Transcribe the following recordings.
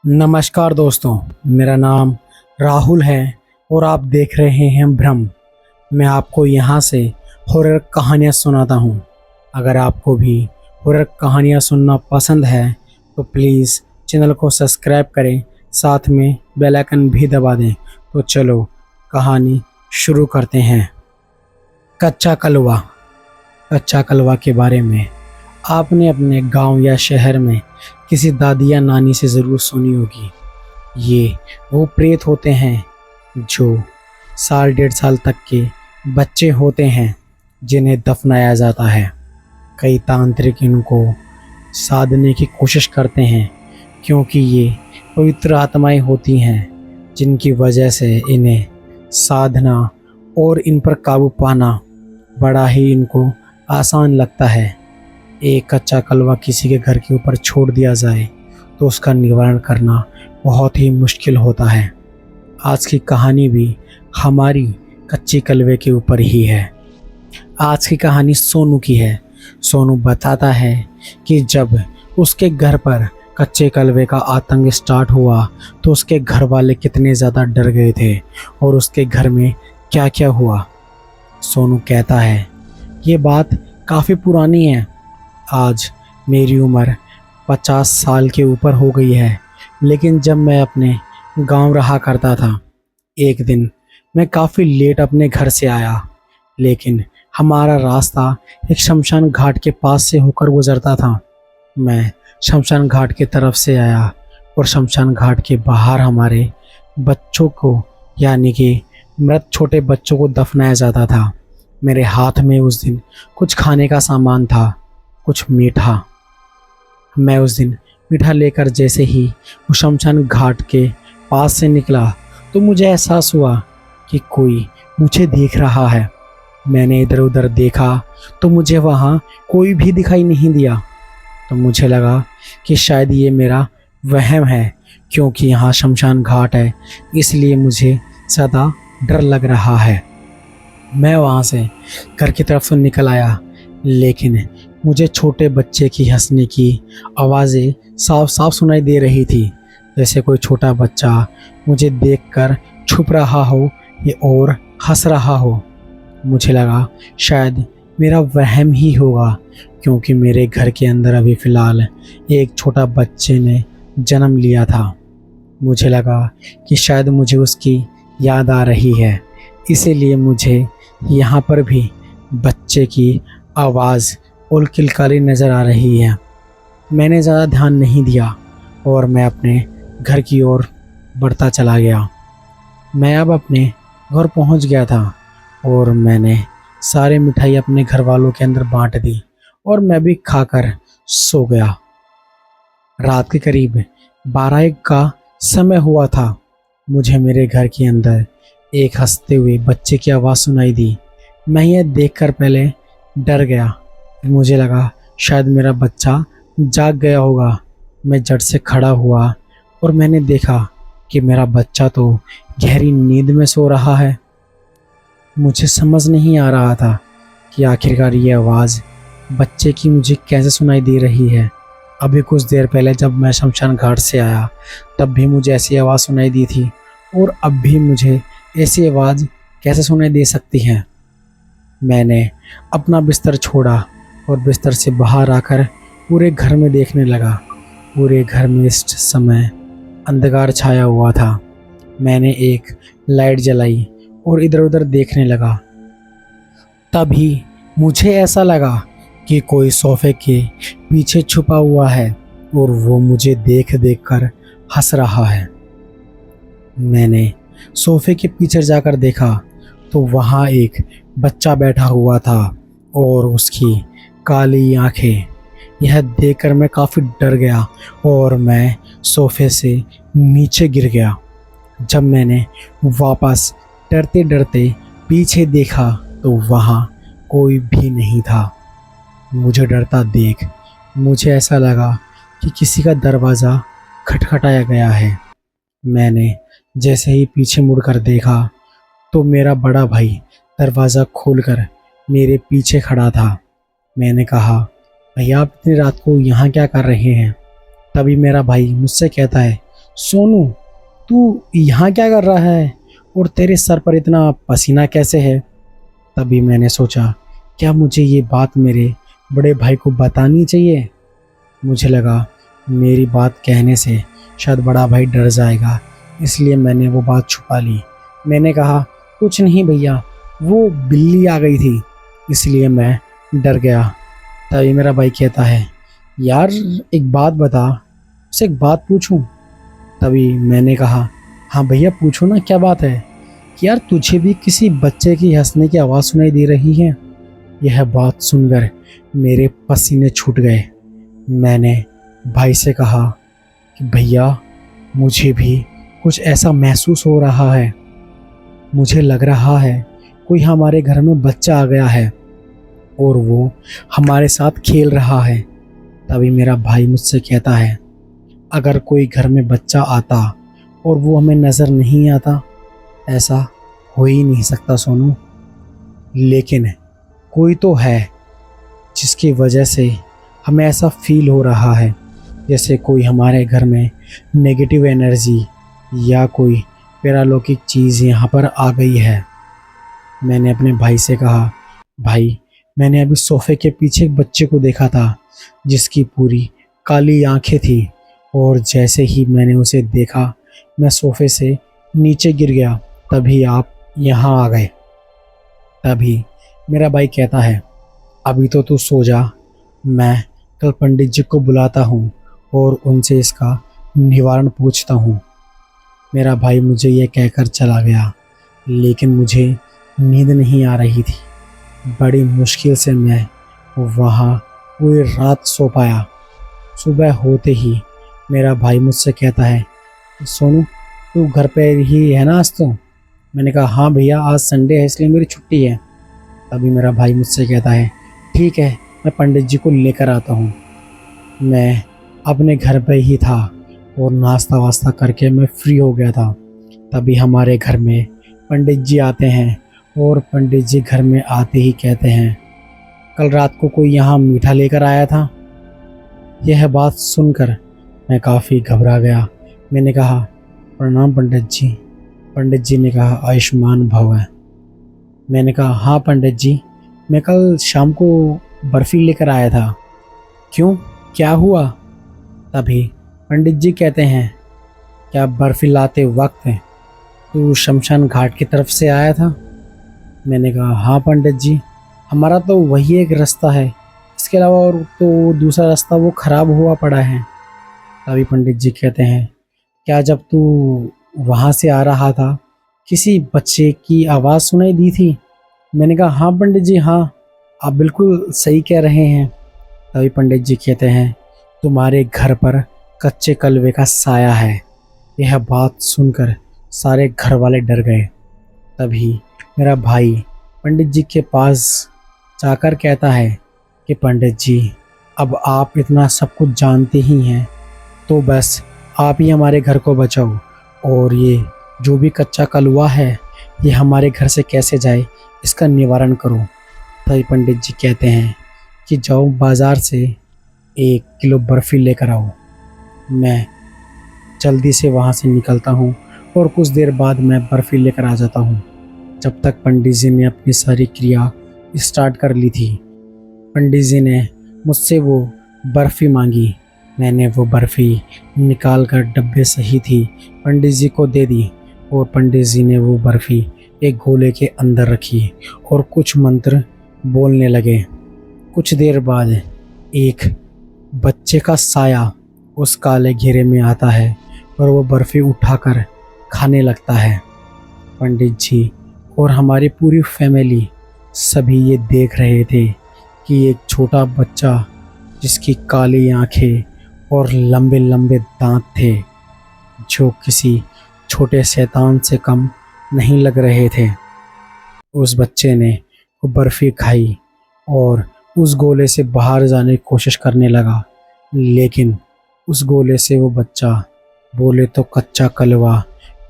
नमस्कार दोस्तों, मेरा नाम राहुल है और आप देख रहे हैं भ्रम। मैं आपको यहाँ से हॉरर कहानियाँ सुनाता हूँ। अगर आपको भी हॉरर कहानियाँ सुनना पसंद है तो प्लीज़ चैनल को सब्सक्राइब करें, साथ में बेल आइकन भी दबा दें। तो चलो कहानी शुरू करते हैं। कच्चा कलवा। कच्चा कलवा के बारे में आपने अपने गांव या शहर में किसी दादी या नानी से ज़रूर सुनी होगी। ये वो प्रेत होते हैं जो साल डेढ़ साल तक के बच्चे होते हैं जिन्हें दफनाया जाता है। कई तांत्रिक इनको साधने की कोशिश करते हैं क्योंकि ये पवित्र आत्माएं होती हैं जिनकी वजह से इन्हें साधना और इन पर काबू पाना बड़ा ही इनको आसान लगता है। एक कच्चा कलवा किसी के घर के ऊपर छोड़ दिया जाए तो उसका निवारण करना बहुत ही मुश्किल होता है। आज की कहानी भी हमारी कच्चे कलवे के ऊपर ही है। आज की कहानी सोनू की है। सोनू बताता है कि जब उसके घर पर कच्चे कलवे का आतंक स्टार्ट हुआ तो उसके घर वाले कितने ज़्यादा डर गए थे और उसके घर में क्या क्या हुआ। सोनू कहता है, ये बात काफ़ी पुरानी है। आज मेरी उम्र 50 साल के ऊपर हो गई है, लेकिन जब मैं अपने गांव रहा करता था, एक दिन मैं काफ़ी लेट अपने घर से आया, लेकिन हमारा रास्ता एक शमशान घाट के पास से होकर गुजरता था। मैं शमशान घाट की तरफ से आया और शमशान घाट के बाहर हमारे बच्चों को यानी कि मृत छोटे बच्चों को दफनाया जाता था। मेरे हाथ में उस दिन कुछ खाने का सामान था, कुछ मीठा। मैं उस दिन मीठा लेकर जैसे ही वो शमशान घाट के पास से निकला तो मुझे एहसास हुआ कि कोई मुझे देख रहा है। मैंने इधर उधर देखा तो मुझे वहाँ कोई भी दिखाई नहीं दिया। तो मुझे लगा कि शायद ये मेरा वहम है, क्योंकि यहाँ शमशान घाट है इसलिए मुझे ज़्यादा डर लग रहा है। मैं वहाँ से घर की तरफ से निकल आया, लेकिन मुझे छोटे बच्चे की हंसने की आवाज़ें साफ साफ सुनाई दे रही थी, जैसे कोई छोटा बच्चा मुझे देखकर छुप रहा हो और हंस रहा हो। मुझे लगा शायद मेरा वहम ही होगा, क्योंकि मेरे घर के अंदर अभी फ़िलहाल एक छोटा बच्चे ने जन्म लिया था। मुझे लगा कि शायद मुझे उसकी याद आ रही है, इसीलिए मुझे यहाँ पर भी बच्चे की आवाज़ और किलकारी नज़र आ रही है। मैंने ज़्यादा ध्यान नहीं दिया और मैं अपने घर की ओर बढ़ता चला गया। मैं अब अपने घर पहुंच गया था और मैंने सारे मिठाई अपने घर वालों के अंदर बांट दी और मैं भी खाकर सो गया। रात के करीब 12-1 का समय हुआ था। मुझे मेरे घर के अंदर एक हंसते हुए बच्चे की आवाज़ सुनाई दी। मैं यह देखकर पहले डर गया, मुझे लगा शायद मेरा बच्चा जाग गया होगा। मैं झट से खड़ा हुआ और मैंने देखा कि मेरा बच्चा तो गहरी नींद में सो रहा है। मुझे समझ नहीं आ रहा था कि आखिरकार ये आवाज़ बच्चे की मुझे कैसे सुनाई दे रही है। अभी कुछ देर पहले जब मैं शमशान घाट से आया तब भी मुझे ऐसी आवाज़ सुनाई दी थी और अब भी मुझे ऐसी आवाज़ कैसे सुनाई दे सकती है। मैंने अपना बिस्तर छोड़ा और बिस्तर से बाहर आकर पूरे घर में देखने लगा। पूरे घर में इस समय अंधकार छाया हुआ था। मैंने एक लाइट जलाई और इधर उधर देखने लगा। तभी मुझे ऐसा लगा कि कोई सोफे के पीछे छुपा हुआ है और वो मुझे देख देख कर हंस रहा है। मैंने सोफे के पीछे जाकर देखा तो वहाँ एक बच्चा बैठा हुआ था और उसकी काली आंखें। यह देखकर मैं काफ़ी डर गया और मैं सोफे से नीचे गिर गया। जब मैंने वापस डरते डरते पीछे देखा तो वहाँ कोई भी नहीं था। मुझे डरता देख मुझे ऐसा लगा कि किसी का दरवाज़ा खटखटाया गया है। मैंने जैसे ही पीछे मुड़कर देखा तो मेरा बड़ा भाई दरवाज़ा खोलकर मेरे पीछे खड़ा था। मैंने कहा, भैया आप इतनी रात को यहाँ क्या कर रहे हैं? तभी मेरा भाई मुझसे कहता है, सोनू, तू यहाँ क्या कर रहा है और तेरे सर पर इतना पसीना कैसे है? तभी मैंने सोचा, क्या मुझे ये बात मेरे बड़े भाई को बतानी चाहिए। मुझे लगा मेरी बात कहने से शायद बड़ा भाई डर जाएगा, इसलिए मैंने वो बात छुपा ली। मैंने कहा, कुछ नहीं भैया, वो बिल्ली आ गई थी इसलिए मैं डर गया। तभी मेरा भाई कहता है, यार एक बात बता, उससे एक बात पूछूं? तभी मैंने कहा, हाँ भैया पूछो ना, क्या बात है? कि यार तुझे भी किसी बच्चे की हंसने की आवाज़ सुनाई दे रही है। यह बात सुनकर मेरे पसीने छूट गए। मैंने भाई से कहा कि भैया, मुझे भी कुछ ऐसा महसूस हो रहा है। मुझे लग रहा है कोई हमारे घर में बच्चा आ गया है और वो हमारे साथ खेल रहा है। तभी मेरा भाई मुझसे कहता है, अगर कोई घर में बच्चा आता और वो हमें नज़र नहीं आता, ऐसा हो ही नहीं सकता सोनू। लेकिन कोई तो है जिसकी वजह से हमें ऐसा फील हो रहा है जैसे कोई हमारे घर में नेगेटिव एनर्जी या कोई पैरालौकिक चीज़ यहाँ पर आ गई है। मैंने अपने भाई से कहा, भाई मैंने अभी सोफे के पीछे एक बच्चे को देखा था जिसकी पूरी काली आंखें थी, और जैसे ही मैंने उसे देखा मैं सोफे से नीचे गिर गया। तभी आप यहाँ आ गए। तभी मेरा भाई कहता है, अभी तो तू सो जा, मैं कल पंडित जी को बुलाता हूँ और उनसे इसका निवारण पूछता हूँ। मेरा भाई मुझे ये कहकर चला गया, लेकिन मुझे नींद नहीं आ रही थी। बड़ी मुश्किल से मैं वहाँ पूरी रात सो पाया। सुबह होते ही मेरा भाई मुझसे कहता है, सोनू तू घर पे ही है ना आज तो? मैंने कहा, हाँ भैया, आज संडे है इसलिए मेरी छुट्टी है। तभी मेरा भाई मुझसे कहता है, ठीक है, मैं पंडित जी को लेकर आता हूँ। मैं अपने घर पे ही था और नाश्ता वास्ता करके मैं फ्री हो गया था। तभी हमारे घर में पंडित जी आते हैं और पंडित जी घर में आते ही कहते हैं, कल रात को कोई यहाँ मीठा लेकर आया था। यह बात सुनकर मैं काफ़ी घबरा गया। मैंने कहा, प्रणाम पंडित जी। पंडित जी ने कहा, आयुष्मान भव है। मैंने कहा, हाँ पंडित जी, मैं कल शाम को बर्फ़ी लेकर आया था। क्यों, क्या हुआ? तभी पंडित जी कहते हैं, क्या बर्फ़ी लाते वक्त तू शमशान घाट की तरफ से आया था? मैंने कहा, हाँ पंडित जी, हमारा तो वही एक रास्ता है, इसके अलावा और तो दूसरा रास्ता वो ख़राब हुआ पड़ा है। तभी पंडित जी कहते हैं, क्या जब तू वहाँ से आ रहा था किसी बच्चे की आवाज़ सुनाई दी थी? मैंने कहा, हाँ पंडित जी, हाँ, आप बिल्कुल सही कह रहे हैं। तभी पंडित जी कहते हैं, तुम्हारे घर पर कच्चे कलवे का साया है। यह बात सुनकर सारे घर वाले डर गए। तभी मेरा भाई पंडित जी के पास जाकर कहता है कि पंडित जी, अब आप इतना सब कुछ जानते ही हैं, तो बस आप ही हमारे घर को बचाओ, और ये जो भी कच्चा कलवा है ये हमारे घर से कैसे जाए इसका निवारण करो। तभी पंडित जी कहते हैं कि जाओ बाज़ार से 1 किलो बर्फ़ी लेकर आओ। मैं जल्दी से वहाँ से निकलता हूँ और कुछ देर बाद मैं बर्फ़ी लेकर आ जाता हूँ। जब तक पंडित जी ने अपनी सारी क्रिया स्टार्ट कर ली थी, पंडित जी ने मुझसे वो बर्फ़ी मांगी। मैंने वो बर्फ़ी निकाल कर डब्बे सही थी पंडित जी को दे दी, और पंडित जी ने वो बर्फ़ी एक गोले के अंदर रखी और कुछ मंत्र बोलने लगे। कुछ देर बाद एक बच्चे का साया उस काले घेरे में आता है और वो बर्फ़ी उठाकर खाने लगता है। पंडित जी और हमारी पूरी फैमिली सभी ये देख रहे थे कि एक छोटा बच्चा जिसकी काली आंखें और लंबे लंबे दांत थे, जो किसी छोटे शैतान से कम नहीं लग रहे थे, उस बच्चे ने वो बर्फ़ी खाई और उस गोले से बाहर जाने की कोशिश करने लगा। लेकिन उस गोले से वो बच्चा, बोले तो कच्चा कलवा,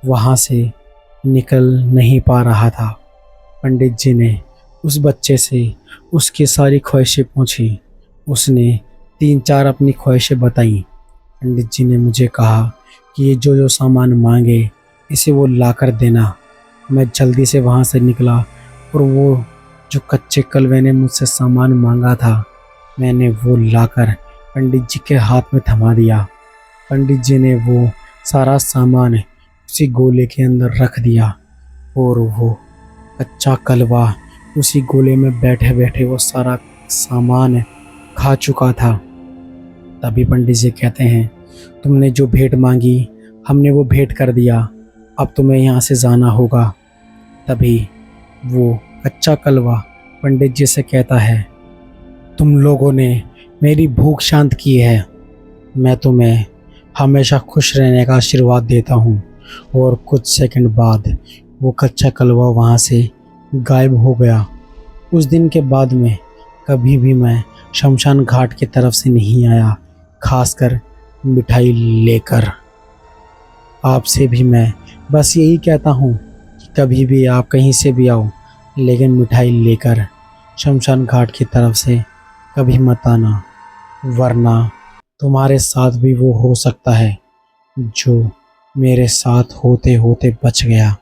वहाँ से निकल नहीं पा रहा था। पंडित जी ने उस बच्चे से उसकी सारी ख्वाहिशें पूछी। उसने 3-4 अपनी ख्वाहिशें बताई। पंडित जी ने मुझे कहा कि ये जो जो सामान मांगे इसे वो ला कर देना। मैं जल्दी से वहाँ से निकला और वो जो कच्चे कलवे ने मुझसे सामान मांगा था मैंने वो लाकर पंडित जी के हाथ में थमा दिया। पंडित जी ने वो सारा सामान उसी गोले के अंदर रख दिया और वो कच्चा कलवा उसी गोले में बैठे बैठे वो सारा सामान खा चुका था। तभी पंडित जी कहते हैं, तुमने जो भेंट मांगी हमने वो भेंट कर दिया, अब तुम्हें यहाँ से जाना होगा। तभी वो कच्चा कलवा पंडित जी से कहता है, तुम लोगों ने मेरी भूख शांत की है, मैं तुम्हें हमेशा खुश रहने का आशीर्वाद देता हूँ। और कुछ सेकंड बाद वो कच्चा कलवा वहाँ से गायब हो गया। उस दिन के बाद में कभी भी मैं शमशान घाट की तरफ से नहीं आया, खासकर मिठाई लेकर। आपसे भी मैं बस यही कहता हूँ कि कभी भी आप कहीं से भी आओ लेकिन मिठाई लेकर शमशान घाट की तरफ से कभी मत आना, वरना तुम्हारे साथ भी वो हो सकता है जो मेरे साथ होते होते बच गया।